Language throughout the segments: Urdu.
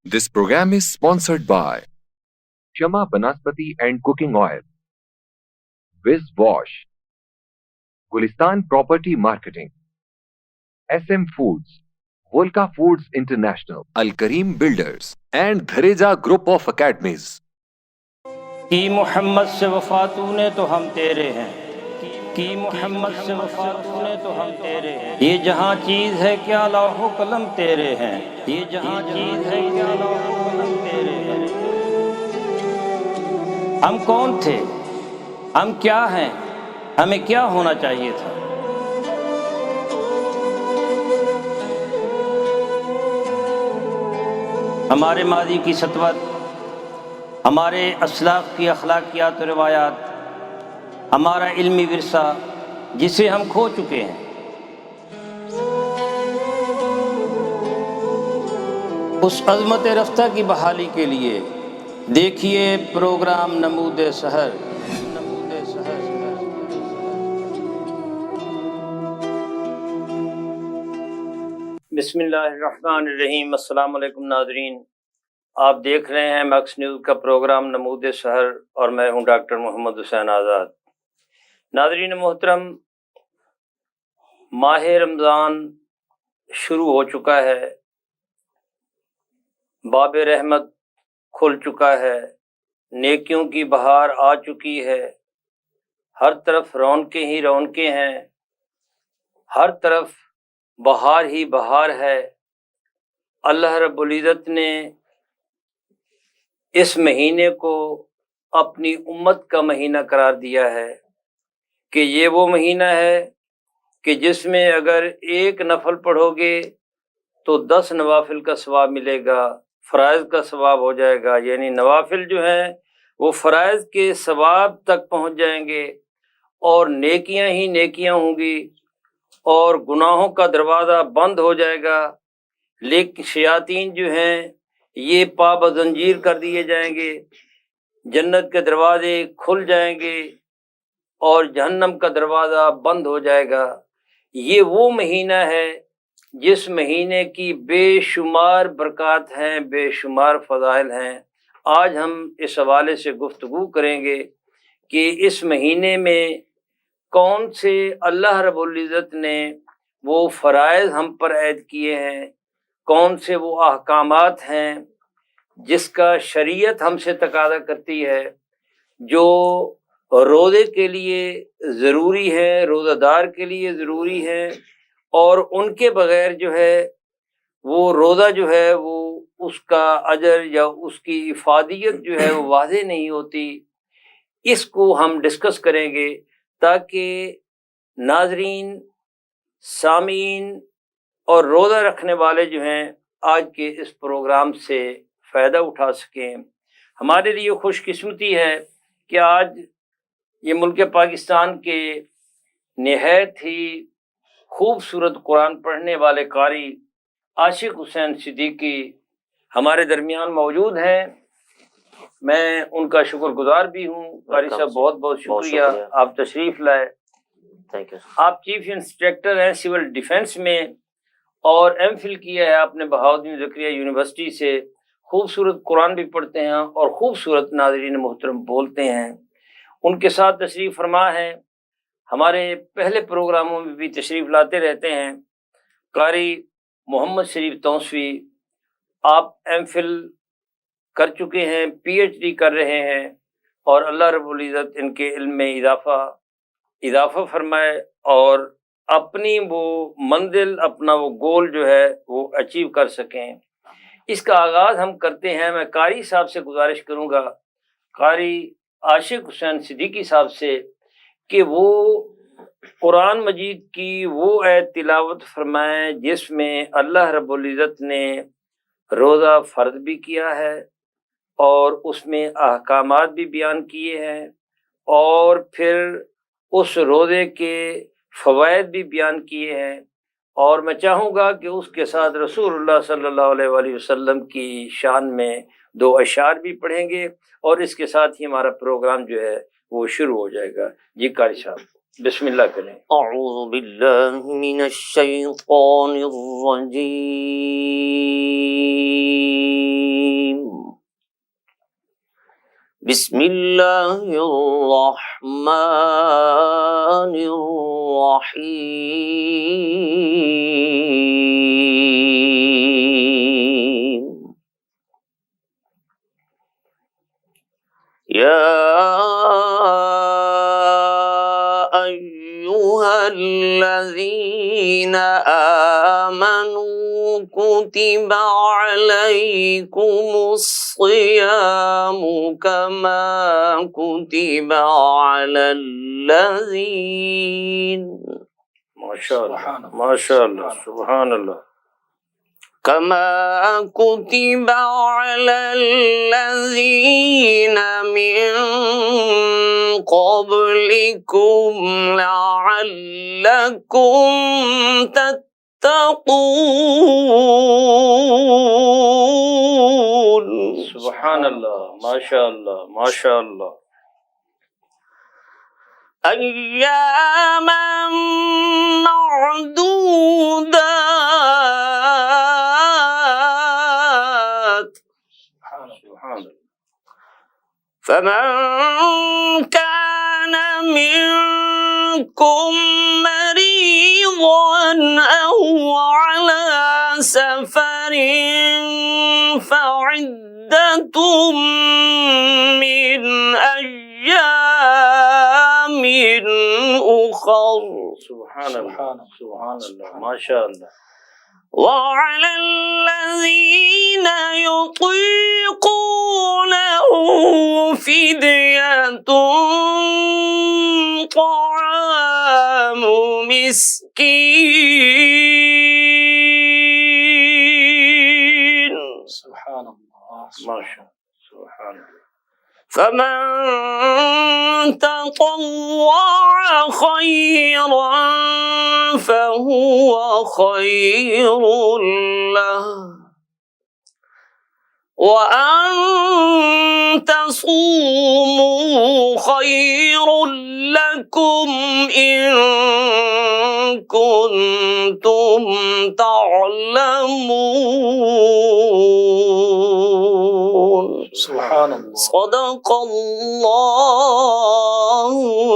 This program is sponsored by Shama Banaspati and Cooking Oil, Wiz Wash, Gulistan Property Marketing, SM Foods, Volca Foods International, Al Kareem Builders, and Dhareja Group of Academies. کی محمد سے وفا تو نے تو ہم تیرے ہیں، کی محمد سے وفا تو نے تو ہم تیرے ہیں، یہ جہاں چیز ہے کیا لوح و قلم تیرے ہیں، یہ جہاں چیز ہے کیا لوح و قلم تیرے ہیں۔ ہم کون تھے، ہم کیا ہیں، ہمیں کیا ہونا چاہیے تھا؟ ہمارے ماضی کی سطوت، ہمارے اسلاف کی اخلاقیات و روایات، ہمارا علمی ورثہ جسے ہم کھو چکے ہیں، اس عظمت رفتہ کی بحالی کے لیے دیکھیے پروگرام نمود سحر۔ بسم اللہ الرحمن الرحیم۔ السلام علیکم ناظرین، آپ دیکھ رہے ہیں میکس نیوز کا پروگرام نمود سحر اور میں ہوں ڈاکٹر محمد حسین آزاد۔ ناظرین محترم، ماہ رمضان شروع ہو چکا ہے، باب رحمت کھل چکا ہے، نیکیوں کی بہار آ چکی ہے، ہر طرف رونقیں ہی رونقیں ہیں، ہر طرف بہار ہی بہار ہے۔ اللہ رب العزت نے اس مہینے کو اپنی امت کا مہینہ قرار دیا ہے کہ یہ وہ مہینہ ہے کہ جس میں اگر ایک نفل پڑھو گے تو 10 نوافل کا ثواب ملے گا، فرائض کا ثواب ہو جائے گا، یعنی نوافل جو ہیں وہ فرائض کے ثواب تک پہنچ جائیں گے اور نیکیاں ہی نیکیاں ہوں گی اور گناہوں کا دروازہ بند ہو جائے گا، لیکن شیاطین جو ہیں یہ پا زنجیر کر دیے جائیں گے، جنت کے دروازے کھل جائیں گے اور جہنم کا دروازہ بند ہو جائے گا۔ یہ وہ مہینہ ہے جس مہینے کی بے شمار برکات ہیں، بے شمار فضائل ہیں۔ آج ہم اس حوالے سے گفتگو کریں گے کہ اس مہینے میں کون سے اللہ رب العزت نے وہ فرائض ہم پر عائد کیے ہیں، کون سے وہ احکامات ہیں جس کا شریعت ہم سے تقاضا کرتی ہے، جو روزے کے لیے ضروری ہے، روزہ دار کے لیے ضروری ہے، اور ان کے بغیر جو ہے وہ روزہ جو ہے وہ اس کا اجر یا اس کی افادیت جو ہے وہ واضح نہیں ہوتی۔ اس کو ہم ڈسکس کریں گے تاکہ ناظرین، سامعین اور روزہ رکھنے والے جو ہیں آج کے اس پروگرام سے فائدہ اٹھا سکیں۔ ہمارے لیے خوش قسمتی ہے کہ آج یہ ملک پاکستان کے نہایت ہی خوبصورت قرآن پڑھنے والے قاری عاشق حسین صدیقی ہمارے درمیان موجود ہیں۔ میں ان کا شکر گزار بھی ہوں۔ قاری صاحب بہت بہت شکریہ، آپ تشریف لائے۔ آپ چیف انسپیکٹر ہیں سول ڈیفنس میں اور ایم فل کیا ہے آپ نے بہاؤالدین زکریا یونیورسٹی سے۔ خوبصورت قرآن بھی پڑھتے ہیں اور خوبصورت ناظرین محترم بولتے ہیں۔ ان کے ساتھ تشریف فرما ہیں، ہمارے پہلے پروگراموں میں بھی تشریف لاتے رہتے ہیں، قاری محمد شریف توسوی۔ آپ ایم فل کر چکے ہیں، پی ایچ ڈی کر رہے ہیں، اور اللہ رب العزت ان کے علم میں اضافہ فرمائے اور اپنی وہ منزل، اپنا وہ گول جو ہے وہ اچیو کر سکیں۔ اس کا آغاز ہم کرتے ہیں۔ میں قاری صاحب سے گزارش کروں گا، قاری عاشق حسین صدیقی صاحب سے، کہ وہ قرآن مجید کی وہ آیت تلاوت فرمائیں جس میں اللہ رب العزت نے روزہ فرض بھی کیا ہے اور اس میں احکامات بھی بیان کیے ہیں، اور پھر اس روزے کے فوائد بھی بیان کیے ہیں، اور میں چاہوں گا کہ اس کے ساتھ رسول اللہ صلی اللہ علیہ وآلہ وسلم کی شان میں 2 اشعار بھی پڑھیں گے، اور اس کے ساتھ ہی ہمارا پروگرام جو ہے وہ شروع ہو جائے گا۔ جی قاری صاحب۔ بسم اللہ کریں. اعوذ باللہ من الشیطان الرجیم. بسم اللہ الرحمن الرحیم. یا الذين آمنوا كتب عليكم الصيام كما كتب على الذين ماشاءاللہ سبحان اللہ كما كتب على الذين من قبلكم لعلكم تتقون. سبحان اللہ ماشاءاللہ ماشاءاللہ. ایاما معدودات. سبحان اللہ. فمن كان منكم مريضا أو على سفر فعدة من أيام أخر. سبحان اللہ سبحان اللہ ماشاءاللہ. وعلى الذين يطيقونه فدية طعام مسكين. سبحان اللہ ماشاء سبحان اللہ. فمن تطوع خيرا فهو خير له وأن تصوموا خير لكم إن كنتم تعلمون. سبحان اللہ. صدق اللہ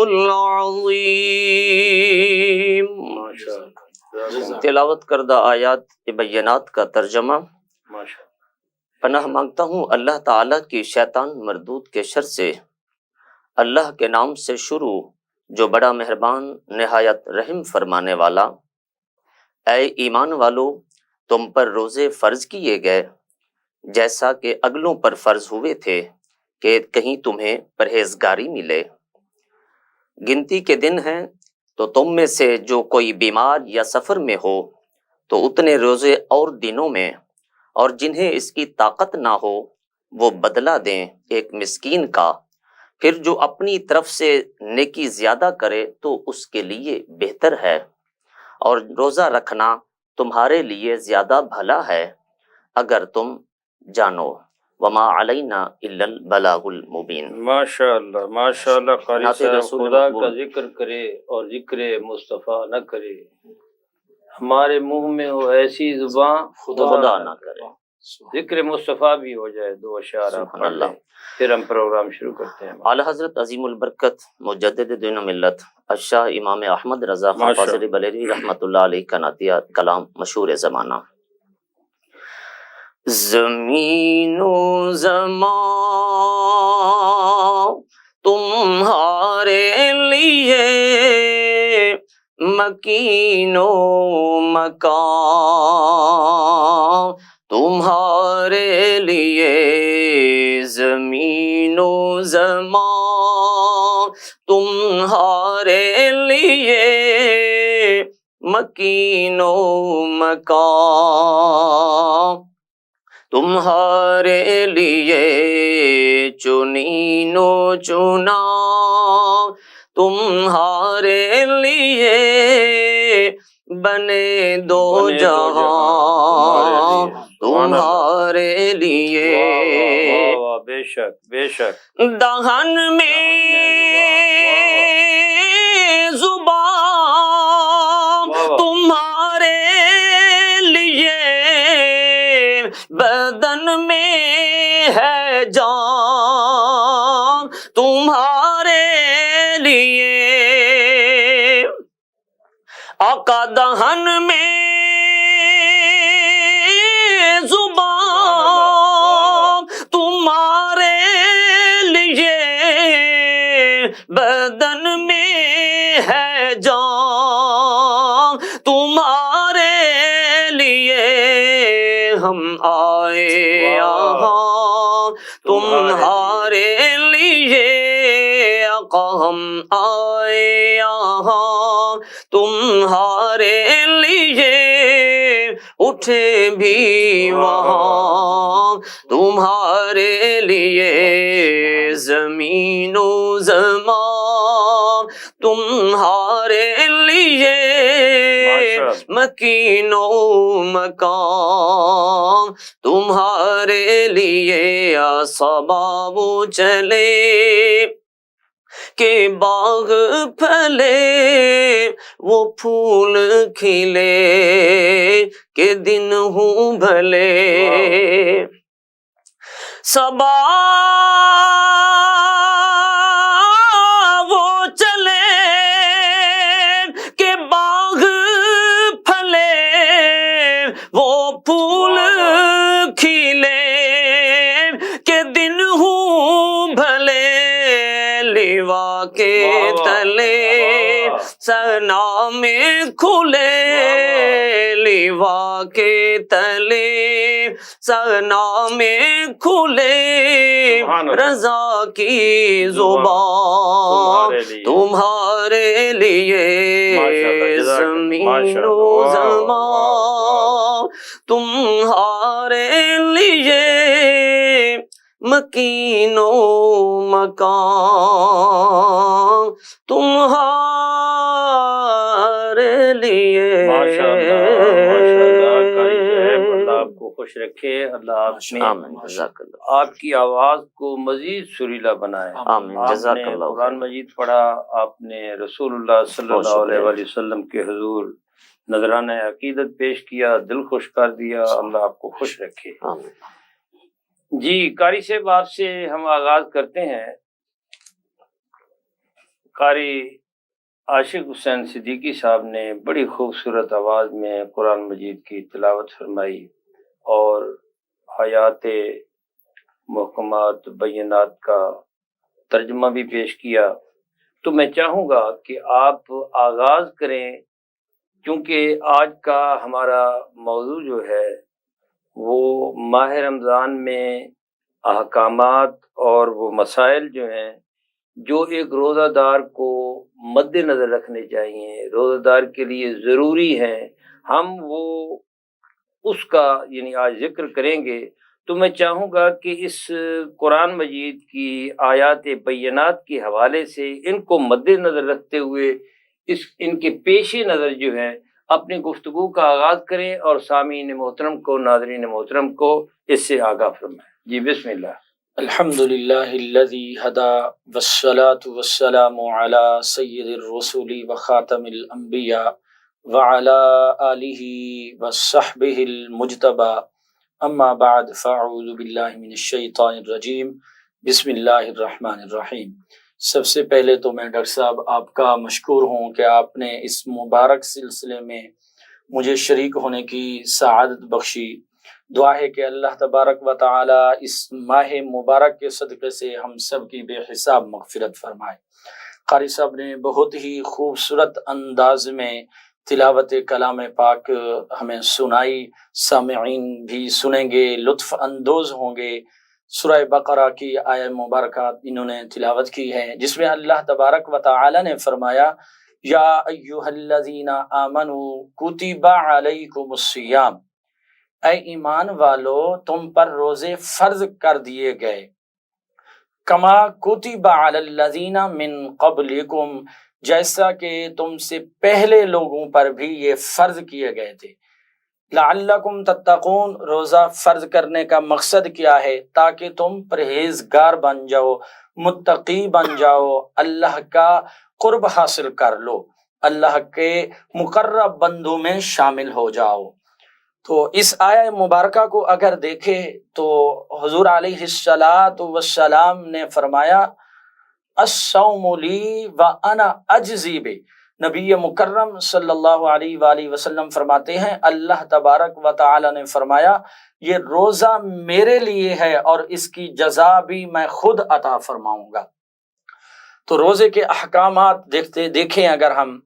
العظیم. تلاوت کردہ آیات بینات کا ترجمہ. پناہ مانگتا ہوں اللہ تعالیٰ کی شیطان مردود کے شر سے. اللہ کے نام سے شروع جو بڑا مہربان نہایت رحم فرمانے والا. اے ایمان والو تم پر روزے فرض کیے گئے جیسا کہ اگلوں پر فرض ہوئے تھے کہ کہیں تمہیں پرہیزگاری ملے. گنتی کے دن ہیں تو تم میں سے جو کوئی بیمار یا سفر میں ہو تو اتنے روزے اور دنوں میں، اور جنہیں اس کی طاقت نہ ہو وہ بدلہ دیں ایک مسکین کا. پھر جو اپنی طرف سے نیکی زیادہ کرے تو اس کے لیے بہتر ہے، اور روزہ رکھنا تمہارے لیے زیادہ بھلا ہے اگر تم جانو. وما علینا الا البلاغ المبین. ماشاءاللہ ماشاءاللہ. قاری نعت صاحب رسول خدا مقبول. کا ذکر کرے اور ذکر مصطفیٰ نہ کرے، ہمارے منہ میں ہو ایسی زبان خدا نہ کرے. ذکر مصطفیٰ بھی ہو جائے. دو اشعار آپ سبحان پڑھ اللہ. لیں پھر ہم پروگرام شروع کرتے ہیں. اعلی حضرت عظیم البرکت مجدد دین و ملت الشاہ امام احمد رضا خان ماشاء فاضل بلیری رحمۃ اللہ علیہ کا نعتیہ کلام مشہور زمانہ. زمین و زمان تمہارے لیے مکین و مکان تمہارے لیے زمین و زمان تمہارے لیے مکین و مکان تمہارے لیے چنین و چنا تمہارے لیے بنے دو جہاں تمہارے لیے بے شک بے شک. دہن میں زبان تمہارے لیے بدن میں ہے جان تمہارے لیے آقا دہن میں زبان تمہارے لیے بدن میں ہے جان تمہارے لیے ہم آئے یہاں تمہارے لیے آقا ہم آئے یہاں تمہارے لیے اٹھے بھی وہاں تمہارے لیے زمین و زمان تمہارے لیے مکین و مکان تمہارے لیے اسباب چلے کہ باغ پھلے وہ پھول کھلے کہ دن ہوں بھلے صبا وہ چلے کہ باغ پھلے وہ پھول کھلے کہ دن ہوں بھلے لیوا کے تلے سنا میں کھلے لیوا کے تلے سنا میں کھلے رضا کی زبان تمہارے لیے زمین و زمان تمہارے لیے مکین و مکان تمہارے لیے آپ کو خوش رکھے اللہ آپ کی آواز کو مزید سریلا بنائے آمین جزاک اللہ قرآن مجید پڑھا آپ نے رسول اللہ صلی اللہ علیہ وسلم کے حضور نذرانہ عقیدت پیش کیا دل خوش کر دیا اللہ آپ کو خوش رکھے آمین جی قاری صاحب آپ سے ہم آغاز کرتے ہیں قاری عاشق حسین صدیقی صاحب نے بڑی خوبصورت آواز میں قرآن مجید کی تلاوت فرمائی اور آیات محکمات بینات کا ترجمہ بھی پیش کیا تو میں چاہوں گا کہ آپ آغاز کریں کیونکہ آج کا ہمارا موضوع جو ہے وہ ماہ رمضان میں احکامات اور وہ مسائل جو ہیں جو ایک روزہ دار کو مد نظر رکھنے چاہیے روزہ دار کے لیے ضروری ہیں ہم وہ اس کا یعنی آج ذکر کریں گے تو میں چاہوں گا کہ اس قرآن مجید کی آیات بینات کے حوالے سے ان کو مد نظر رکھتے ہوئے ان کے پیش نظر جو ہے اپنی گفتگو کا آغاز کریں اور سامعین محترم کو ناظرین محترم کو اس سے آگاہ فرمائیں جی بسم اللہ الحمد للہ الذی ہدی والصلاة والسلام علی سید الرسول وخاتم الانبیاء وعلی آلہ وصحبہ المجتبی اما بعد فاعوذ باللہ من الشیطان الرجیم بسم اللہ الرحمن الرحیم سب سے پہلے تو میں ڈاکٹر صاحب آپ کا مشکور ہوں کہ آپ نے اس مبارک سلسلے میں مجھے شریک ہونے کی سعادت بخشی دعا ہے کہ اللہ تبارک و تعالی اس ماہ مبارک کے صدقے سے ہم سب کی بے حساب مغفرت فرمائے قاری صاحب نے بہت ہی خوبصورت انداز میں تلاوت کلام پاک ہمیں سنائی سامعین بھی سنیں گے لطف اندوز ہوں گے سورہ بقرہ کی آیہ مبارکہ انہوں نے تلاوت کی ہے جس میں اللہ تبارک و تعالی نے فرمایا یا ایھا الذین آمنوا کتب علیکم الصیام اے ایمان والو تم پر روزے فرض کر دیے گئے کما کتب علی الذین من قبلکم جیسا کہ تم سے پہلے لوگوں پر بھی یہ فرض کیے گئے تھے لعلکم تتقون روزہ فرض کرنے کا مقصد کیا ہے تاکہ تم پرہیزگار بن جاؤ متقی بن جاؤ، اللہ کا قرب حاصل کر لو، اللہ کے مقرب بندوں میں شامل ہو جاؤ۔ تو اس آیہ مبارکہ کو اگر دیکھے تو حضور علیہ السلام نے فرمایا الصوم لی وانا اجزی بہ۔ نبی مکرم صلی اللہ علیہ وآلہ وسلم فرماتے ہیں اللہ تبارک و تعالی نے فرمایا یہ روزہ میرے لیے ہے اور اس کی جزا بھی میں خود عطا فرماؤں گا۔ تو روزے کے احکامات دیکھیں اگر ہم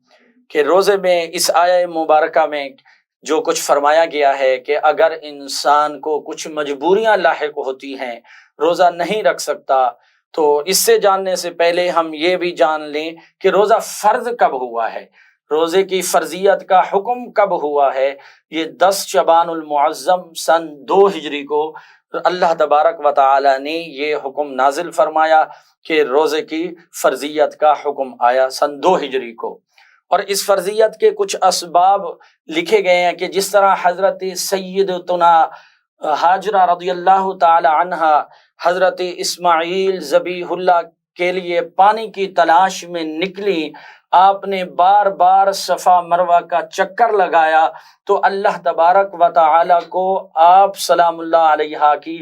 کہ روزے میں اس آیہ مبارکہ میں جو کچھ فرمایا گیا ہے کہ اگر انسان کو کچھ مجبوریاں لاحق ہوتی ہیں روزہ نہیں رکھ سکتا، تو اس سے جاننے سے پہلے ہم یہ بھی جان لیں کہ روزہ فرض کب ہوا ہے، روزے کی فرضیت کا حکم کب ہوا ہے۔ یہ 10 شعبان المعظم سن 2 ہجری کو اللہ تبارک و تعالی نے یہ حکم نازل فرمایا کہ روزے کی فرضیت کا حکم آیا سن 2 ہجری کو، اور اس فرضیت کے کچھ اسباب لکھے گئے ہیں کہ جس طرح حضرت سیدتنا ہاجرہ رضی اللہ تعالی عنہا حضرت اسماعیل ذبیح اللہ کے لیے پانی کی تلاش میں نکلی، آپ نے بار بار صفا مروہ کا چکر لگایا تو اللہ تبارک و تعالی کو آپ سلام اللہ علیہ کی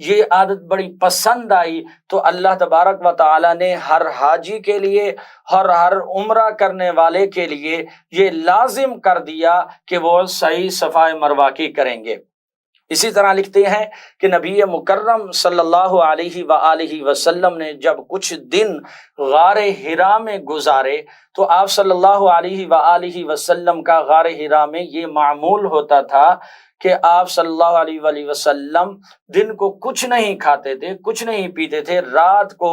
یہ عادت بڑی پسند آئی، تو اللہ تبارک و تعالی نے ہر حاجی کے لیے ہر عمرہ کرنے والے کے لیے یہ لازم کر دیا کہ وہ صحیح صفا مروہ کی کریں گے۔ اسی طرح لکھتے ہیں کہ نبی مکرم صلی اللہ علیہ وآلہ وسلم نے جب کچھ دن غار حرا میں گزارے تو آپ صلی اللہ علیہ وآلہ وسلم کا غار حرا میں یہ معمول ہوتا تھا کہ آپ صلی اللہ علیہ وآلہ وسلم دن کو کچھ نہیں کھاتے تھے، کچھ نہیں پیتے تھے، رات کو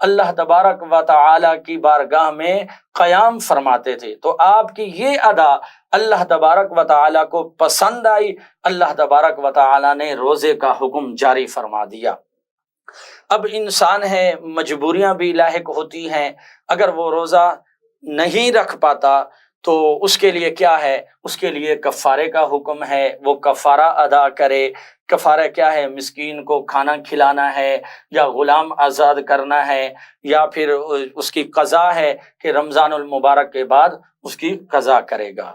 اللہ تبارک و تعالی کی بارگاہ میں قیام فرماتے تھے۔ تو آپ کی یہ ادا اللہ تبارک و تعالی کو پسند آئی، اللہ تبارک و تعالی نے روزے کا حکم جاری فرما دیا۔ اب انسان ہے مجبوریاں بھی لاحق ہوتی ہیں، اگر وہ روزہ نہیں رکھ پاتا تو اس کے لیے کیا ہے، اس کے لیے کفارے کا حکم ہے، وہ کفارہ ادا کرے۔ کفارہ کیا ہے؟ مسکین کو کھانا کھلانا ہے، یا غلام آزاد کرنا ہے، یا پھر اس کی قضا ہے کہ رمضان المبارک کے بعد اس کی قضا کرے گا۔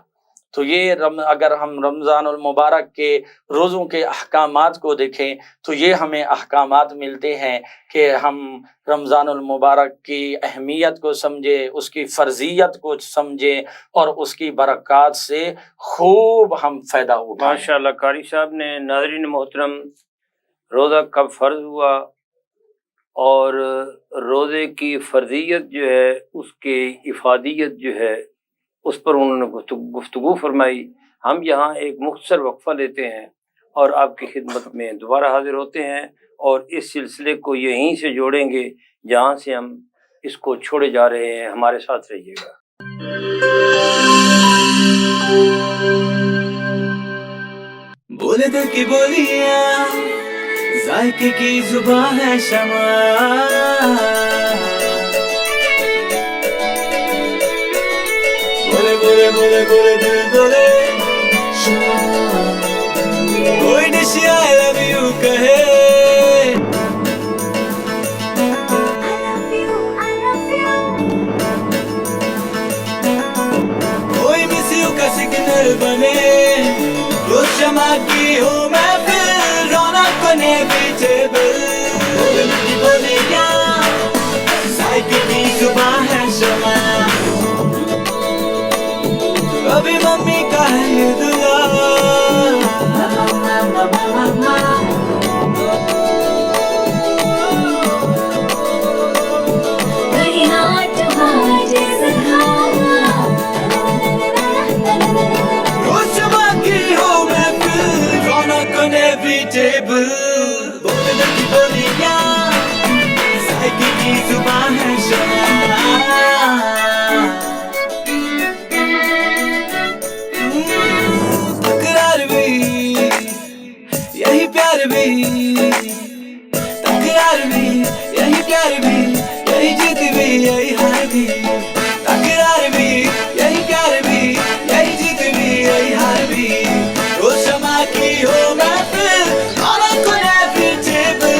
تو یہ اگر ہم رمضان المبارک کے روزوں کے احکامات کو دیکھیں تو یہ ہمیں احکامات ملتے ہیں کہ ہم رمضان المبارک کی اہمیت کو سمجھیں، اس کی فرضیت کو سمجھیں اور اس کی برکات سے خوب ہم فائدہ اٹھائیں۔ ماشاءاللہ قاری صاحب نے ناظرین محترم روزہ کب فرض ہوا اور روزے کی فرضیت جو ہے اس کی افادیت جو ہے اس پر انہوں نے گفتگو فرمائی۔ ہم یہاں ایک مختصر وقفہ لیتے ہیں اور آپ کی خدمت میں دوبارہ حاضر ہوتے ہیں اور اس سلسلے کو یہیں سے جوڑیں گے جہاں سے ہم اس کو چھوڑے جا رہے ہیں۔ ہمارے ساتھ رہیے گا۔ بولے دل کی بولیاں ذائقے کی زبان ہے شمع، بولے بولے بولے دل بولے کوئی ڈش آئی لو یو کہے، کوئی مس یو کا سگنل بنے، روز شمع کی ہو محفل رونق بنے بیٹیبل، بولے کی بولیاں ذائقے کی زبان ہے شمع، ابھی ممی کا ہے یہ دعا، روز شمع کی ہو محفل رونق بنے بیٹیبل، بولے کی بولیاں ذائقے کی زبان ہے شمع، یہی پیار بھی، تکرار بھی یہی پیار بھی، یہی جیت بھی یہی ہار بھی، تکرار بھی یہی پیار بھی، یہی جیت بھی یہی ہار بھی، روز شمع کی ہو محفل رونق بنے بیٹیبل،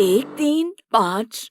1, 3, 5,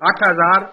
8000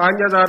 5000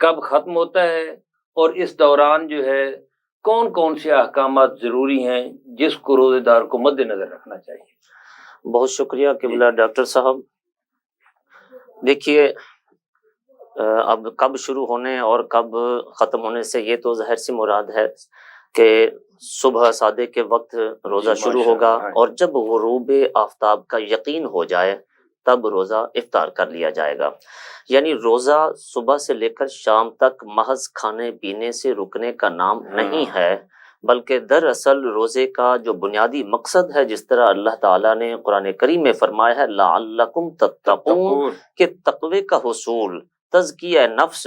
کب ختم ہوتا ہے اور اس دوران جو ہے کون کون سے احکامات ضروری ہیں جس کو روزے دار کو مد نظر رکھنا چاہیے؟ بہت شکریہ قبلہ ڈاکٹر صاحب. دیکھیے اب کب شروع ہونے اور کب ختم ہونے سے یہ تو ظاہر سی مراد ہے کہ صبح صادق کے وقت روزہ شروع ہوگا اور جب غروب آفتاب کا یقین ہو جائے تب روزہ افطار کر لیا جائے گا. یعنی روزہ صبح سے لے کر شام تک محض کھانے پینے سے رکنے کا نام نہیں ہے، بلکہ دراصل روزے کا جو بنیادی مقصد ہے، جس طرح اللہ تعالیٰ نے قرآن کریم میں فرمایا ہے لعلکم تتقون، کہ تقوی کا حصول، تزکیہ نفس،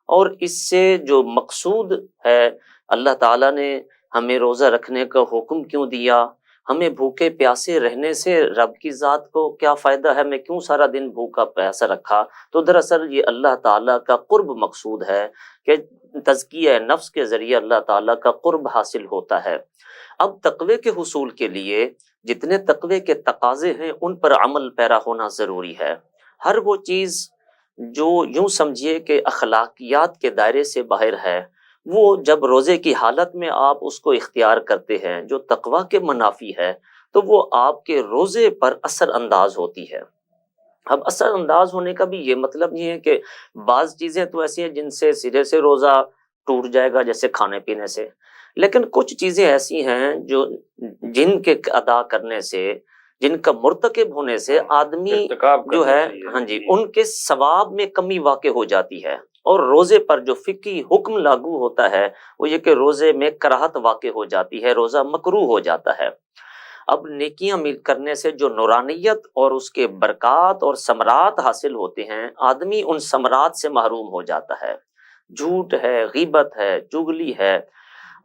اور اس سے جو مقصود ہے اللہ تعالیٰ نے ہمیں روزہ رکھنے کا حکم کیوں دیا، ہمیں بھوکے پیاسے رہنے سے رب کی ذات کو کیا فائدہ ہے، میں کیوں سارا دن بھوکا پیاسا رکھا، تو دراصل یہ اللہ تعالیٰ کا قرب مقصود ہے کہ تزکیہ نفس کے ذریعے اللہ تعالیٰ کا قرب حاصل ہوتا ہے. اب تقوی کے حصول کے لیے جتنے تقوی کے تقاضے ہیں ان پر عمل پیرا ہونا ضروری ہے. ہر وہ چیز جو یوں سمجھیے کہ اخلاقیات کے دائرے سے باہر ہے، وہ جب روزے کی حالت میں آپ اس کو اختیار کرتے ہیں جو تقوی کے منافی ہے، تو وہ آپ کے روزے پر اثر انداز ہوتی ہے. اب اثر انداز ہونے کا بھی یہ مطلب نہیں ہے کہ بعض چیزیں تو ایسی ہیں جن سے سرے سے روزہ ٹوٹ جائے گا، جیسے کھانے پینے سے، لیکن کچھ چیزیں ایسی ہیں جو جن کے ادا کرنے سے، جن کا مرتکب ہونے سے آدمی جو ہے ان کے ثواب میں کمی واقع ہو جاتی ہے. اور روزے پر جو فقہی حکم لاگو ہوتا ہے وہ یہ کہ روزے میں کراہت واقع ہو جاتی ہے، روزہ مکروہ ہو جاتا ہے. اب نیکیاں مل کرنے سے جو نورانیت اور اس کے برکات اور ثمرات حاصل ہوتے ہیں، آدمی ان ثمرات سے محروم ہو جاتا ہے. جھوٹ ہے، غیبت ہے، چغلی ہے.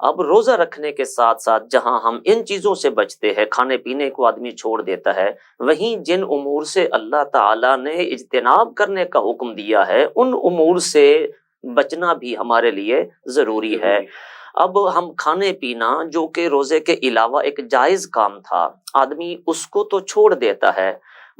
اب روزہ رکھنے کے ساتھ ساتھ جہاں ہم ان چیزوں سے بچتے ہیں، کھانے پینے کو آدمی چھوڑ دیتا ہے، وہیں جن امور سے اللہ تعالیٰ نے اجتناب کرنے کا حکم دیا ہے ان امور سے بچنا بھی ہمارے لیے ضروری ہے. اب ہم کھانے پینا جو کہ روزے کے علاوہ ایک جائز کام تھا، آدمی اس کو تو چھوڑ دیتا ہے،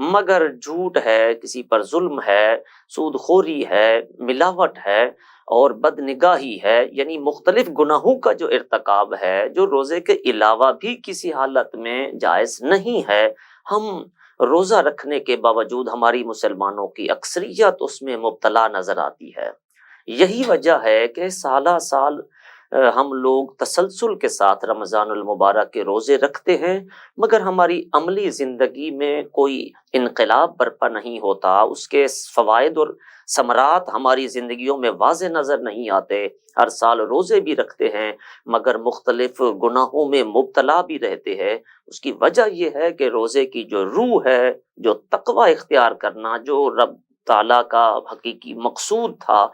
مگر جھوٹ ہے، کسی پر ظلم ہے، سود خوری ہے، ملاوٹ ہے اور بد نگاہی ہے، یعنی مختلف گناہوں کا جو ارتکاب ہے جو روزے کے علاوہ بھی کسی حالت میں جائز نہیں ہے، ہم روزہ رکھنے کے باوجود ہماری مسلمانوں کی اکثریت اس میں مبتلا نظر آتی ہے. یہی وجہ ہے کہ سالہ سال ہم لوگ تسلسل کے ساتھ رمضان المبارک کے روزے رکھتے ہیں، مگر ہماری عملی زندگی میں کوئی انقلاب برپا نہیں ہوتا، اس کے فوائد اور ثمرات ہماری زندگیوں میں واضح نظر نہیں آتے. ہر سال روزے بھی رکھتے ہیں مگر مختلف گناہوں میں مبتلا بھی رہتے ہیں. اس کی وجہ یہ ہے کہ روزے کی جو روح ہے، جو تقوی اختیار کرنا، جو رب تعالیٰ کا حقیقی مقصود تھا،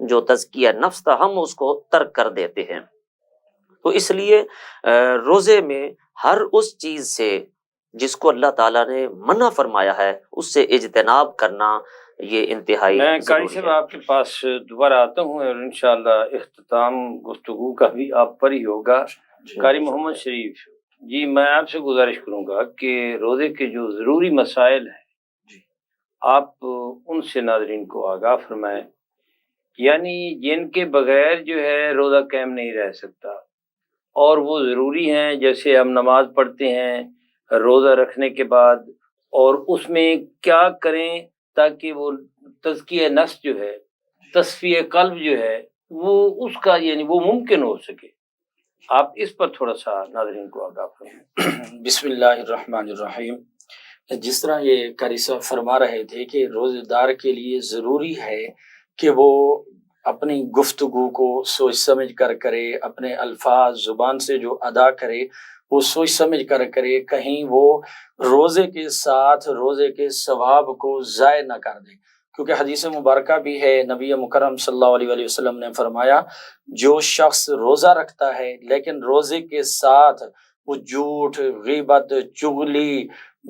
جو تزکیہ نفس تھا، ہم اس کو ترک کر دیتے ہیں. تو اس لیے روزے میں ہر اس چیز سے جس کو اللہ تعالیٰ نے منع فرمایا ہے اس سے اجتناب کرنا یہ انتہائی میں قاری صاحب آپ کے پاس دوبارہ آتا ہوں اور انشاءاللہ اختتام گفتگو کا بھی آپ پر ہی ہوگا. قاری محمد شریف جی، میں آپ سے گزارش کروں گا کہ روزے کے جو ضروری مسائل ہیں آپ ان سے ناظرین کو آگاہ فرمائیں، یعنی جن کے بغیر جو ہے روزہ قائم نہیں رہ سکتا، اور وہ ضروری ہیں، جیسے ہم نماز پڑھتے ہیں روزہ رکھنے کے بعد، اور اس میں کیا کریں تاکہ وہ تزکیہ نفس جو ہے، تصفیہ قلب جو ہے، وہ اس کا یعنی وہ ممکن ہو سکے. آپ اس پر تھوڑا سا ناظرین کو آگاہ فرمائیں. بسم اللہ الرحمن الرحیم. جس طرح یہ قاری صاحب فرما رہے تھے کہ روزے دار کے لیے ضروری ہے کہ وہ اپنی گفتگو کو سوچ سمجھ کر کرے، اپنے الفاظ زبان سے جو ادا کرے وہ سوچ سمجھ کر کرے، کہیں وہ روزے کے ساتھ روزے کے ثواب کو ضائع نہ کر دے. کیونکہ حدیث مبارکہ بھی ہے، نبی مکرم صلی اللہ علیہ وسلم نے فرمایا جو شخص روزہ رکھتا ہے لیکن روزے کے ساتھ وہ جھوٹ، غیبت، چغلی،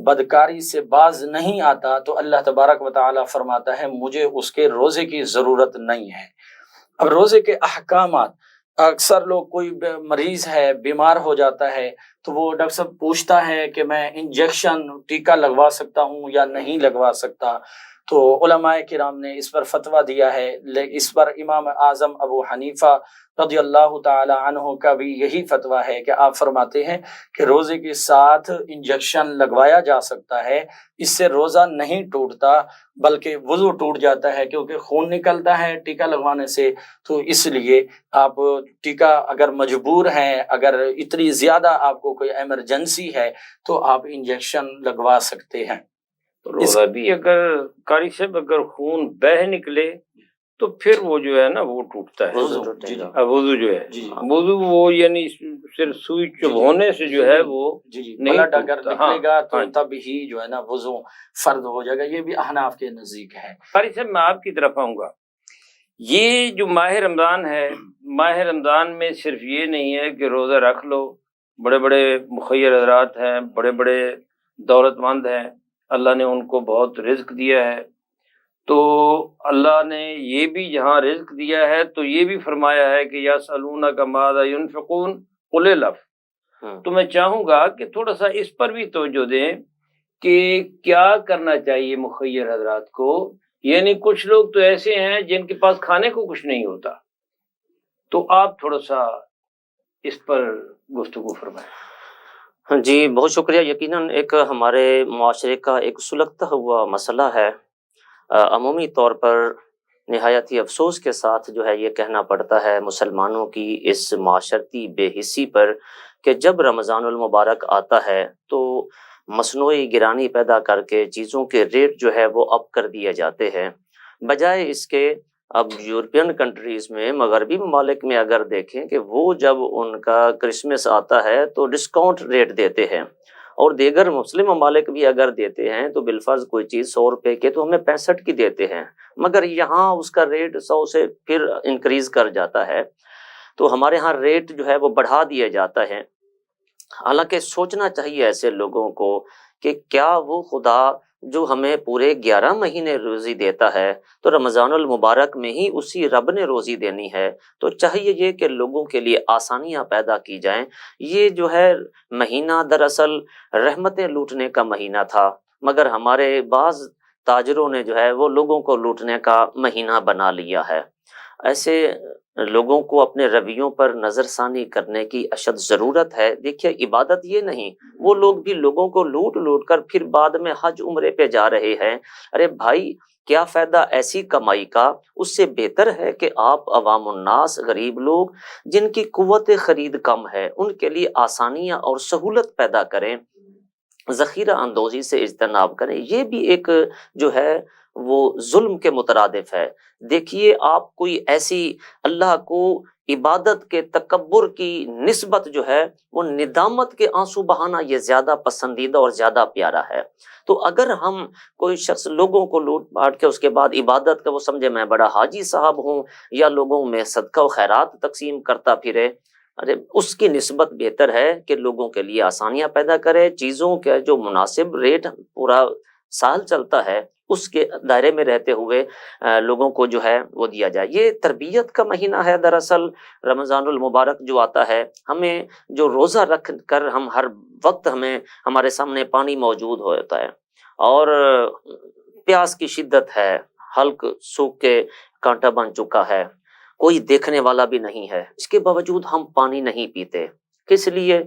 بدکاری سے باز نہیں آتا تو اللہ تبارک و تعالی فرماتا ہے مجھے اس کے روزے کی ضرورت نہیں ہے. اب روزے کے احکامات، اکثر لوگ کوئی مریض ہے، بیمار ہو جاتا ہے تو وہ ڈاکٹر صاحب پوچھتا ہے کہ میں انجیکشن ٹیکہ لگوا سکتا ہوں یا نہیں لگوا سکتا، تو علماء کرام نے اس پر فتویٰ دیا ہے۔ اس پر امام اعظم ابو حنیفہ رضی اللہ تعالی عنہ کا بھی یہی فتویٰ ہے کہ آپ فرماتے ہیں کہ روزے کے ساتھ انجیکشن لگوایا جا سکتا ہے، اس سے روزہ نہیں ٹوٹتا بلکہ وضو ٹوٹ جاتا ہے، کیونکہ خون نکلتا ہے ٹیکہ لگوانے سے۔ تو اس لیے آپ ٹیکہ اگر مجبور ہیں، اگر اتنی زیادہ آپ کو کوئی ایمرجنسی ہے تو آپ انجیکشن لگوا سکتے ہیں۔ روزہ بھی اگر قاری صاحب اگر خون بہہ نکلے تو پھر وہ جو ہے نا وہ ٹوٹتا ہے، وضو جو ہے وضو وہ یعنی صرف سوئی چبھونے سے جو ہے وہ نہیں بلڈ اگر ٹوٹتا۔ نکلے گا تو ہاں تب ہی جو ہے نا وضو فرض ہو جائے گا، یہ بھی احناف کے نزدیک ہے۔ قاری صاحب میں آپ کی طرف آؤں گا، یہ جو ماہ رمضان ہے، ماہ رمضان میں صرف یہ نہیں ہے کہ روزہ رکھ لو، بڑے بڑے مخیر حضرات ہیں، بڑے بڑے دولت مند ہیں، اللہ نے ان کو بہت رزق دیا ہے، تو اللہ نے یہ بھی جہاں رزق دیا ہے تو یہ بھی فرمایا ہے کہ یسألونک ماذا ينفقون قل العفو۔ تو میں چاہوں گا کہ تھوڑا سا اس پر بھی توجہ دیں کہ کیا کرنا چاہیے مخیر حضرات کو، یعنی کچھ لوگ تو ایسے ہیں جن کے پاس کھانے کو کچھ نہیں ہوتا، تو آپ تھوڑا سا اس پر گفتگو فرمائیں۔ جی بہت شکریہ۔ یقیناً ایک ہمارے معاشرے کا ایک سلگتا ہوا مسئلہ ہے، عمومی طور پر نہایت ہی افسوس کے ساتھ جو ہے یہ کہنا پڑتا ہے مسلمانوں کی اس معاشرتی بے حسی پر کہ جب رمضان المبارک آتا ہے تو مصنوعی گرانی پیدا کر کے چیزوں کے ریٹ جو ہے وہ اپ کر دیے جاتے ہیں، بجائے اس کے اب یورپین کنٹریز میں، مغربی ممالک میں اگر دیکھیں کہ وہ جب ان کا کرسمس آتا ہے تو ڈسکاؤنٹ ریٹ دیتے ہیں، اور دیگر مسلم ممالک بھی اگر دیتے ہیں تو بالفرض کوئی چیز 100 روپے کے تو ہمیں 65 کی دیتے ہیں، مگر یہاں اس کا ریٹ 100 سے پھر انکریز کر جاتا ہے، تو ہمارے ہاں ریٹ جو ہے وہ بڑھا دیا جاتا ہے۔ حالانکہ سوچنا چاہیے ایسے لوگوں کو کہ کیا وہ خدا جو ہمیں پورے 11 مہینے روزی دیتا ہے تو رمضان المبارک میں ہی اسی رب نے روزی دینی ہے، تو چاہیے یہ کہ لوگوں کے لیے آسانیاں پیدا کی جائیں۔ یہ جو ہے مہینہ دراصل رحمتیں لوٹنے کا مہینہ تھا، مگر ہمارے بعض تاجروں نے جو ہے وہ لوگوں کو لوٹنے کا مہینہ بنا لیا ہے۔ ایسے لوگوں کو اپنے رویوں پر نظر ثانی کرنے کی اشد ضرورت ہے۔ دیکھیے عبادت یہ نہیں، وہ لوگ بھی لوگوں کو لوٹ لوٹ کر پھر بعد میں حج عمرے پہ جا رہے ہیں۔ ارے بھائی کیا فائدہ ایسی کمائی کا؟ اس سے بہتر ہے کہ آپ عوام الناس، غریب لوگ جن کی قوت خرید کم ہے، ان کے لیے آسانیاں اور سہولت پیدا کریں، ذخیرہ اندوزی سے اجتناب کریں۔ یہ بھی ایک جو ہے وہ ظلم کے مترادف ہے۔ دیکھیے آپ کوئی ایسی اللہ کو عبادت کے تکبر کی نسبت جو ہے وہ ندامت کے آنسو بہانا یہ زیادہ پسندیدہ اور زیادہ پیارا ہے۔ تو اگر ہم کوئی شخص لوگوں کو لوٹ پاٹ کے اس کے بعد عبادت کا وہ سمجھے میں بڑا حاجی صاحب ہوں یا لوگوں میں صدقہ و خیرات تقسیم کرتا پھرے، ارے اس کی نسبت بہتر ہے کہ لوگوں کے لیے آسانیاں پیدا کرے، چیزوں کے جو مناسب ریٹ پورا سال چلتا ہے اس کے دائرے میں رہتے ہوئے لوگوں کو جو ہے وہ دیا جائے۔ یہ تربیت کا مہینہ ہے دراصل رمضان المبارک جو آتا ہے، ہمیں جو روزہ رکھ کر ہم ہر وقت ہمیں ہمارے سامنے پانی موجود ہوتا ہے اور پیاس کی شدت ہے، حلق سوکھ کے کانٹا بن چکا ہے، کوئی دیکھنے والا بھی نہیں ہے، اس کے باوجود ہم پانی نہیں پیتے۔ کس لیے؟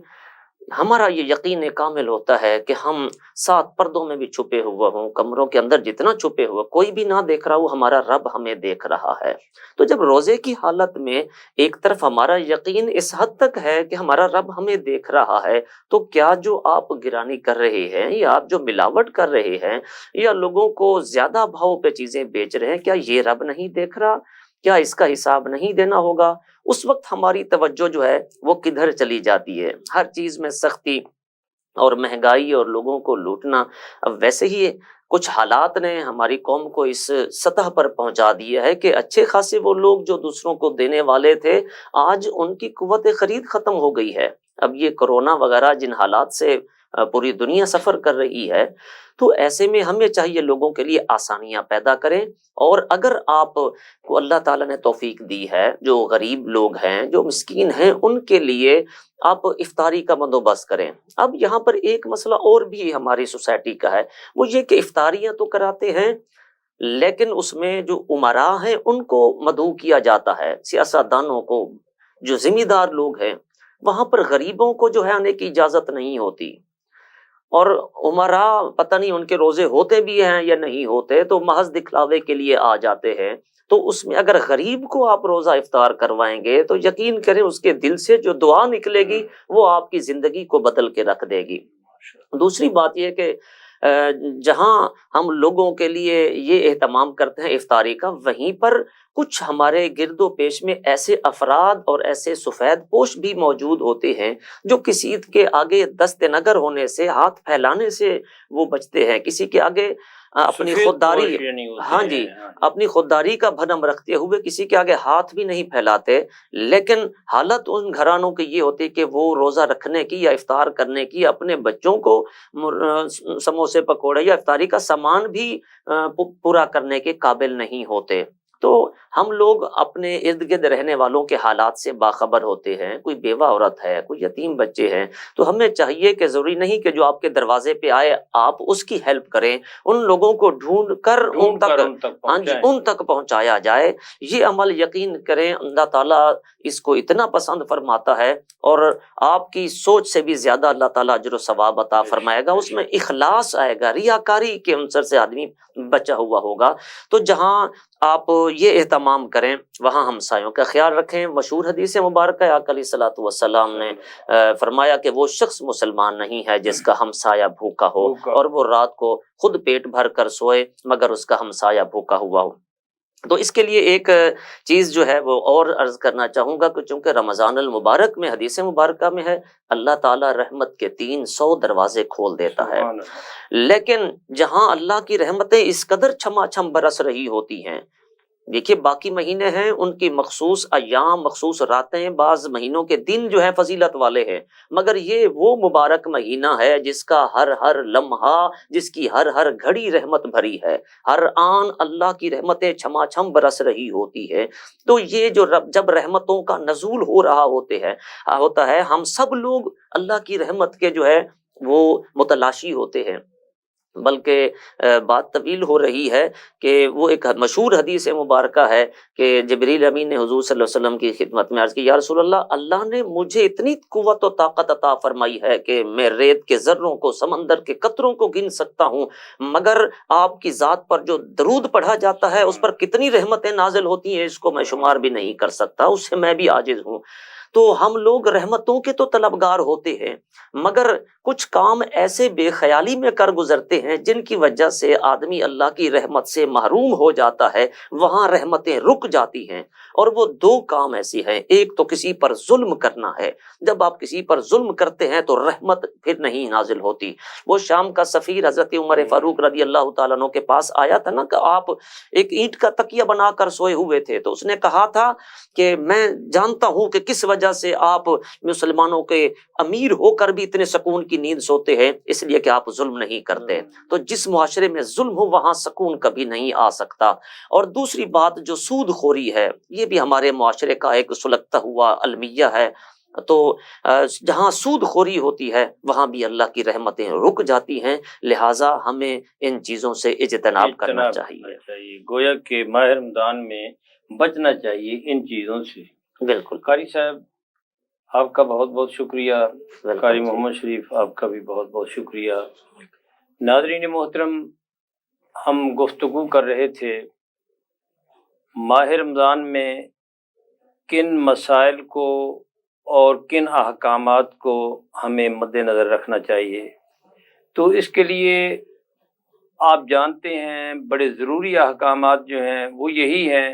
ہمارا یہ یقین کامل ہوتا ہے کہ ہم 7 پردوں میں بھی چھپے ہوئے ہوں، کمروں کے اندر جتنا چھپے ہوئے کوئی بھی نہ دیکھ رہا ہو، ہمارا رب ہمیں دیکھ رہا ہے۔ تو جب روزے کی حالت میں ایک طرف ہمارا یقین اس حد تک ہے کہ ہمارا رب ہمیں دیکھ رہا ہے، تو کیا جو آپ گرانی کر رہے ہیں یا آپ جو ملاوٹ کر رہے ہیں یا لوگوں کو زیادہ بھاؤ پہ چیزیں بیچ رہے ہیں، کیا یہ رب نہیں دیکھ رہا؟ کیا اس کا حساب نہیں دینا ہوگا؟ اس وقت ہماری توجہ جو ہے وہ کدھر چلی جاتی ہے؟ ہر چیز میں سختی اور مہنگائی اور لوگوں کو لوٹنا۔ اب ویسے ہی کچھ حالات نے ہماری قوم کو اس سطح پر پہنچا دیا ہے کہ اچھے خاصے وہ لوگ جو دوسروں کو دینے والے تھے آج ان کی قوت خرید ختم ہو گئی ہے۔ اب یہ کرونا وغیرہ جن حالات سے پوری دنیا سفر کر رہی ہے، تو ایسے میں ہمیں چاہیے لوگوں کے لیے آسانیاں پیدا کریں، اور اگر آپ کو اللہ تعالیٰ نے توفیق دی ہے، جو غریب لوگ ہیں، جو مسکین ہیں، ان کے لیے آپ افطاری کا بندوبست کریں۔ اب یہاں پر ایک مسئلہ اور بھی ہماری سوسائٹی کا ہے، وہ یہ کہ افطاریاں تو کراتے ہیں، لیکن اس میں جو امراء ہیں ان کو مدعو کیا جاتا ہے، سیاستدانوں کو، جو ذمہ دار لوگ ہیں، وہاں پر غریبوں کو جو ہے آنے کی اجازت نہیں ہوتی، اور امراء پتہ نہیں ان کے روزے ہوتے بھی ہیں یا نہیں ہوتے، تو محض دکھلاوے کے لیے آ جاتے ہیں۔ تو اس میں اگر غریب کو آپ روزہ افطار کروائیں گے تو یقین کریں اس کے دل سے جو دعا نکلے گی وہ آپ کی زندگی کو بدل کے رکھ دے گی۔ دوسری بات یہ کہ جہاں ہم لوگوں کے لیے یہ اہتمام کرتے ہیں افطاری کا، وہیں پر کچھ ہمارے گرد و پیش میں ایسے افراد اور ایسے سفید پوش بھی موجود ہوتے ہیں جو کسی کے آگے دست نگر ہونے سے، ہاتھ پھیلانے سے وہ بچتے ہیں، کسی کے آگے اپنی خودداری، ہاں جی، اپنی خودداری کا بھرم رکھتے ہوئے کسی کے آگے ہاتھ بھی نہیں پھیلاتے، لیکن حالت ان گھرانوں کی یہ ہوتی کہ وہ روزہ رکھنے کی یا افطار کرنے کی اپنے بچوں کو سموسے پکوڑے یا افطاری کا سامان بھی پورا کرنے کے قابل نہیں ہوتے۔ تو ہم لوگ اپنے ارد گرد رہنے والوں کے حالات سے باخبر ہوتے ہیں، کوئی بیوہ عورت ہے، کوئی یتیم بچے ہیں، تو ہمیں چاہیے کہ ضروری نہیں کہ جو آپ کے دروازے پہ آئے آپ اس کی ہیلپ کریں، ان لوگوں کو ڈھونڈ کر ان تک پہنچایا جائے۔ یہ عمل یقین کریں اللہ تعالیٰ اس کو اتنا پسند فرماتا ہے، اور آپ کی سوچ سے بھی زیادہ اللہ تعالیٰ اجر و ثواب عطا فرمائے گا، اس میں اخلاص آئے گا، ریاکاری کے عنصر سے آدمی بچا ہوا ہوگا۔ تو جہاں آپ یہ اہتمام کریں وہاں ہمسایوں کا خیال رکھیں۔ مشہور حدیث مبارکہ آقا علیہ الصلوۃ والسلام نے فرمایا کہ وہ شخص مسلمان نہیں ہے جس کا ہمسایہ بھوکا ہو اور وہ رات کو خود پیٹ بھر کر سوئے مگر اس کا ہمسایہ بھوکا ہوا ہو۔ تو اس کے لیے ایک چیز جو ہے وہ اور عرض کرنا چاہوں گا کہ چونکہ رمضان المبارک میں حدیث مبارکہ میں ہے اللہ تعالیٰ رحمت کے 300 دروازے کھول دیتا ہے، لیکن جہاں اللہ کی رحمتیں اس قدر چھما چھم برس رہی ہوتی ہیں، دیکھیے باقی مہینے ہیں ان کی مخصوص ایام، مخصوص راتیں، بعض مہینوں کے دن جو ہیں فضیلت والے ہیں، مگر یہ وہ مبارک مہینہ ہے جس کا ہر لمحہ، جس کی ہر گھڑی رحمت بھری ہے، ہر آن اللہ کی رحمتیں چھما چھم برس رہی ہوتی ہے۔ تو یہ جو جب رحمتوں کا نزول ہو رہا ہوتا ہے ہم سب لوگ اللہ کی رحمت کے جو ہے وہ متلاشی ہوتے ہیں۔ بلکہ بات طویل ہو رہی ہے کہ وہ ایک مشہور حدیث مبارکہ ہے کہ جبریل امین نے حضور صلی اللہ علیہ وسلم کی خدمت میں عرض کی، یا رسول اللہ، اللہ نے مجھے اتنی قوت و طاقت عطا فرمائی ہے کہ میں ریت کے ذروں کو، سمندر کے قطروں کو گن سکتا ہوں، مگر آپ کی ذات پر جو درود پڑھا جاتا ہے اس پر کتنی رحمتیں نازل ہوتی ہیں اس کو میں شمار بھی نہیں کر سکتا، اس سے میں بھی عاجز ہوں۔ تو ہم لوگ رحمتوں کے تو طلبگار ہوتے ہیں، مگر کچھ کام ایسے بے خیالی میں کر گزرتے ہیں جن کی وجہ سے آدمی اللہ کی رحمت سے محروم ہو جاتا ہے، وہاں رحمتیں رک جاتی ہیں۔ اور وہ دو کام ایسی ہیں، ایک تو کسی پر ظلم کرنا ہے، جب آپ کسی پر ظلم کرتے ہیں تو رحمت پھر نہیں نازل ہوتی۔ وہ شام کا سفیر حضرت عمر فاروق رضی اللہ تعالیٰ عنہ کے پاس آیا تھا نا کہ آپ ایک اینٹ کا تکیہ بنا کر سوئے ہوئے تھے، تو اس نے کہا تھا کہ میں جانتا ہوں کہ کس وجہ سے آپ مسلمانوں کے امیر ہو کر بھی اتنے سکون کی نیند سوتے ہیں، اس لیے کہ آپ ظلم نہیں کرتے۔ تو جس معاشرے میں ظلم ہو وہاں سکون کبھی نہیں آ سکتا۔ اور دوسری بات جو سود خوری ہے، یہ بھی ہمارے معاشرے کا ایک سلگتا ہوا المیہ ہے۔ تو جہاں سود خوری ہوتی ہے وہاں بھی اللہ کی رحمتیں رک جاتی ہیں، لہٰذا ہمیں ان چیزوں سے اجتناب کرنا چاہیے۔ گویا کہ ماہ رمضان میں بچنا چاہیے ان چیزوں سے۔ بالکل قاری صاحب آپ کا بہت بہت شکریہ، قاری محمد شریف آپ کا بھی بہت بہت شکریہ۔ ناظرین محترم، ہم گفتگو کر رہے تھے ماہ رمضان میں کن مسائل کو اور کن احکامات کو ہمیں مد نظر رکھنا چاہیے۔ تو اس کے لیے آپ جانتے ہیں بڑے ضروری احکامات جو ہیں وہ یہی ہیں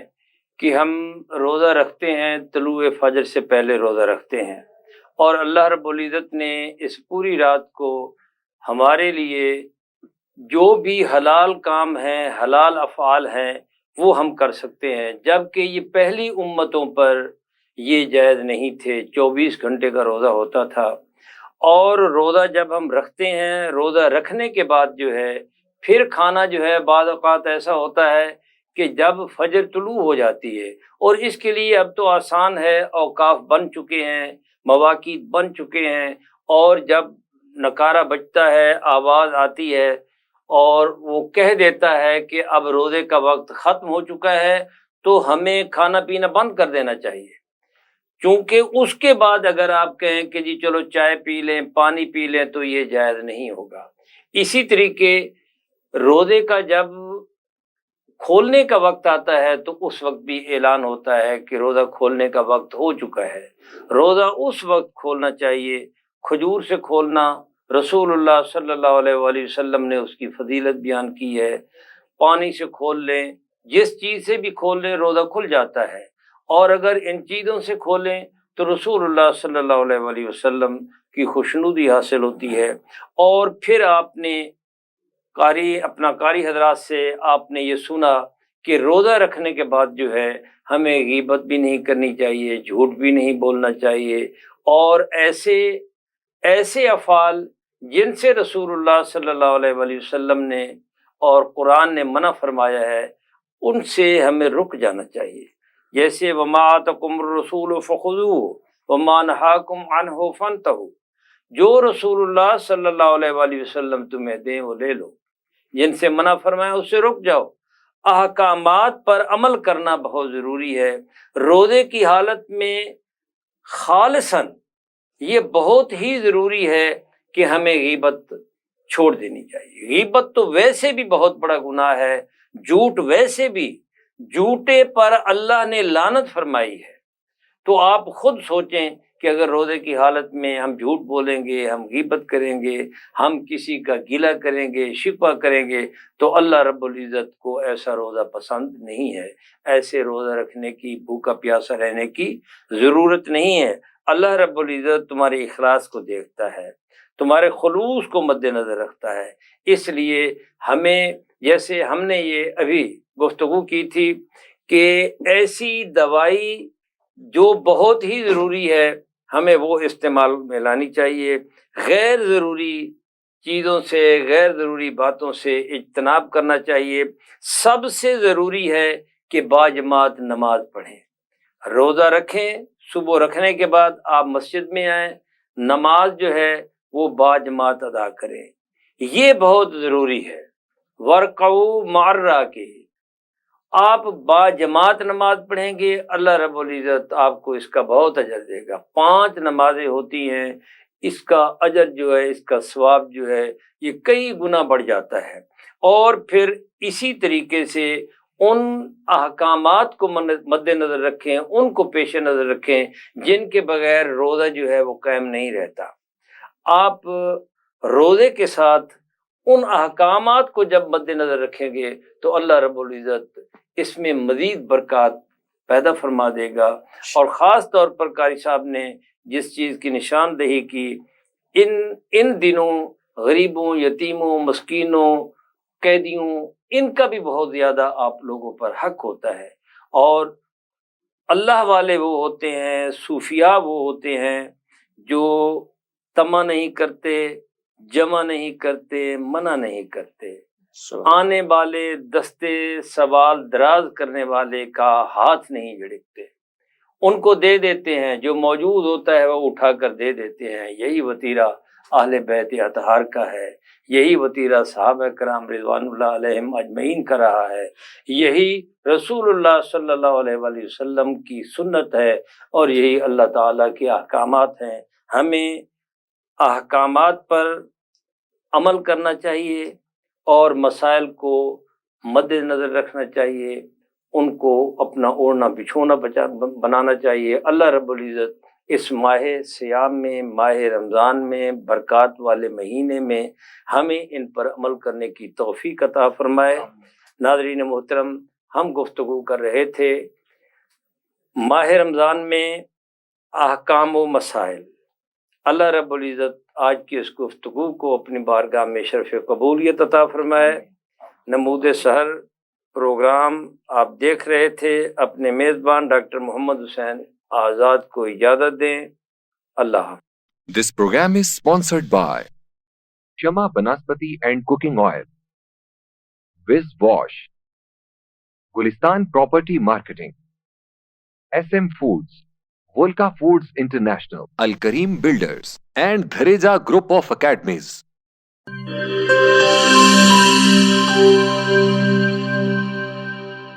کہ ہم روزہ رکھتے ہیں، طلوع فجر سے پہلے روزہ رکھتے ہیں، اور اللہ رب العزت نے اس پوری رات کو ہمارے لیے جو بھی حلال کام ہیں، حلال افعال ہیں، وہ ہم کر سکتے ہیں، جبکہ یہ پہلی امتوں پر یہ جائز نہیں تھے۔ 24 گھنٹے کا روزہ ہوتا تھا، اور روزہ جب ہم رکھتے ہیں، روزہ رکھنے کے بعد جو ہے پھر کھانا جو ہے بعض اوقات ایسا ہوتا ہے کہ جب فجر طلوع ہو جاتی ہے، اور اس کے لیے اب تو آسان ہے، اوقاف بن چکے ہیں، مواقیت بن چکے ہیں، اور جب نکارہ بجتا ہے، آواز آتی ہے اور وہ کہہ دیتا ہے کہ اب روزے کا وقت ختم ہو چکا ہے، تو ہمیں کھانا پینا بند کر دینا چاہیے، چونکہ اس کے بعد اگر آپ کہیں کہ جی چلو چائے پی لیں، پانی پی لیں، تو یہ جائز نہیں ہوگا۔ اسی طریقے روزے کا جب کھولنے کا وقت آتا ہے تو اس وقت بھی اعلان ہوتا ہے کہ روزہ کھولنے کا وقت ہو چکا ہے۔ روزہ اس وقت کھولنا چاہیے، کھجور سے کھولنا، رسول اللہ صلی اللہ علیہ وآلہ وسلم نے اس کی فضیلت بیان کی ہے۔ پانی سے کھول لیں، جس چیز سے بھی کھول لیں روزہ کھل جاتا ہے، اور اگر ان چیزوں سے کھولیں تو رسول اللہ صلی اللہ علیہ وآلہ وسلم کی خوشنودی حاصل ہوتی ہے۔ اور پھر آپ نے قاری حضرات سے آپ نے یہ سنا کہ روزہ رکھنے کے بعد جو ہے ہمیں غیبت بھی نہیں کرنی چاہیے، جھوٹ بھی نہیں بولنا چاہیے، اور ایسے افعال جن سے رسول اللہ صلی اللہ علیہ وآلہ وسلم نے اور قرآن نے منع فرمایا ہے ان سے ہمیں رک جانا چاہیے، جیسے وما آتاکم الرسول فخذوہ وما نہاکم عنہ فانتہوا، جو رسول اللہ صلی اللہ علیہ وآلہ وسلم تمہیں دیں وہ لے لو، جن سے منع فرمایا اس سے رک جاؤ۔ احکامات پر عمل کرنا بہت ضروری ہے۔ روزے کی حالت میں خالصاً یہ بہت ہی ضروری ہے کہ ہمیں غیبت چھوڑ دینی چاہیے۔ غیبت تو ویسے بھی بہت بڑا گناہ ہے، جھوٹ ویسے بھی، جھوٹے پر اللہ نے لعنت فرمائی ہے۔ تو آپ خود سوچیں کہ اگر روزے کی حالت میں ہم جھوٹ بولیں گے، ہم غیبت کریں گے، ہم کسی کا گلہ کریں گے، شکوہ کریں گے، تو اللہ رب العزت کو ایسا روزہ پسند نہیں ہے۔ ایسے روزہ رکھنے کی، بھوکا پیاسا رہنے کی ضرورت نہیں ہے۔ اللہ رب العزت تمہارے اخلاص کو دیکھتا ہے، تمہارے خلوص کو مد نظر رکھتا ہے۔ اس لیے ہمیں، جیسے ہم نے یہ ابھی گفتگو کی تھی کہ ایسی دوائی جو بہت ہی ضروری ہے ہمیں وہ استعمال میں لانی چاہیے، غیر ضروری چیزوں سے، غیر ضروری باتوں سے اجتناب کرنا چاہیے۔ سب سے ضروری ہے کہ باجماعت نماز پڑھیں، روزہ رکھیں، صبح رکھنے کے بعد آپ مسجد میں آئیں، نماز جو ہے وہ باجماعت ادا کریں، یہ بہت ضروری ہے۔ ورکعوا مع الراکعین، آپ باجماعت نماز پڑھیں گے، اللہ رب العزت آپ کو اس کا بہت اجر دے گا۔ 5 نمازیں ہوتی ہیں، اس کا اجر جو ہے، اس کا ثواب جو ہے یہ کئی گنا بڑھ جاتا ہے۔ اور پھر اسی طریقے سے ان احکامات کو مد نظر رکھیں، ان کو پیش نظر رکھیں جن کے بغیر روزہ جو ہے وہ قائم نہیں رہتا۔ آپ روزے کے ساتھ ان احکامات کو جب مد نظر رکھیں گے تو اللہ رب العزت اس میں مزید برکات پیدا فرما دے گا۔ اور خاص طور پر قاری صاحب نے جس چیز کی نشاندہی کی، ان دنوں غریبوں، یتیموں، مسکینوں، قیدیوں، ان کا بھی بہت زیادہ آپ لوگوں پر حق ہوتا ہے۔ اور اللہ والے وہ ہوتے ہیں، صوفیاء وہ ہوتے ہیں جو طمع نہیں کرتے، جمع نہیں کرتے، منع نہیں کرتے، آنے والے دستے سوال دراز کرنے والے کا ہاتھ نہیں جھڑکتے، ان کو دے دیتے ہیں، جو موجود ہوتا ہے وہ اٹھا کر دے دیتے ہیں۔ یہی وتیرہ اہل بیت اطہار کا ہے، یہی وتیرہ صحابہ کرام رضوان اللہ علیہم اجمعین کا رہا ہے، یہی رسول اللہ صلی اللہ علیہ وآلہ وسلم کی سنت ہے، اور یہی اللہ تعالیٰ کے احکامات ہیں۔ ہمیں احکامات پر عمل کرنا چاہیے اور مسائل کو مد نظر رکھنا چاہیے، ان کو اپنا اوڑھنا بچھونا بنانا چاہیے۔ اللہ رب العزت اس ماہ صیام میں، ماہ رمضان میں، برکات والے مہینے میں ہمیں ان پر عمل کرنے کی توفیق عطا فرمائے۔ ناظرین محترم، ہم گفتگو کر رہے تھے ماہ رمضان میں احکام و مسائل۔ اللہ رب العزت آج کی اس گفتگو کو اپنی بارگاہ میں شرف قبولیت عطا فرمائے۔ نمود سحر پروگرام آپ دیکھ رہے تھے، اپنے میزبان ڈاکٹر محمد حسین آزاد کو اجازت دیں۔ اللہ حافظ۔ This program is sponsored by Shama Banaspati and Cooking Oil, Viz Wash, Gulistan Property Marketing, SM Foods, Volca Foods International, Al Kareem Builders, and Dhareja Group of Academies.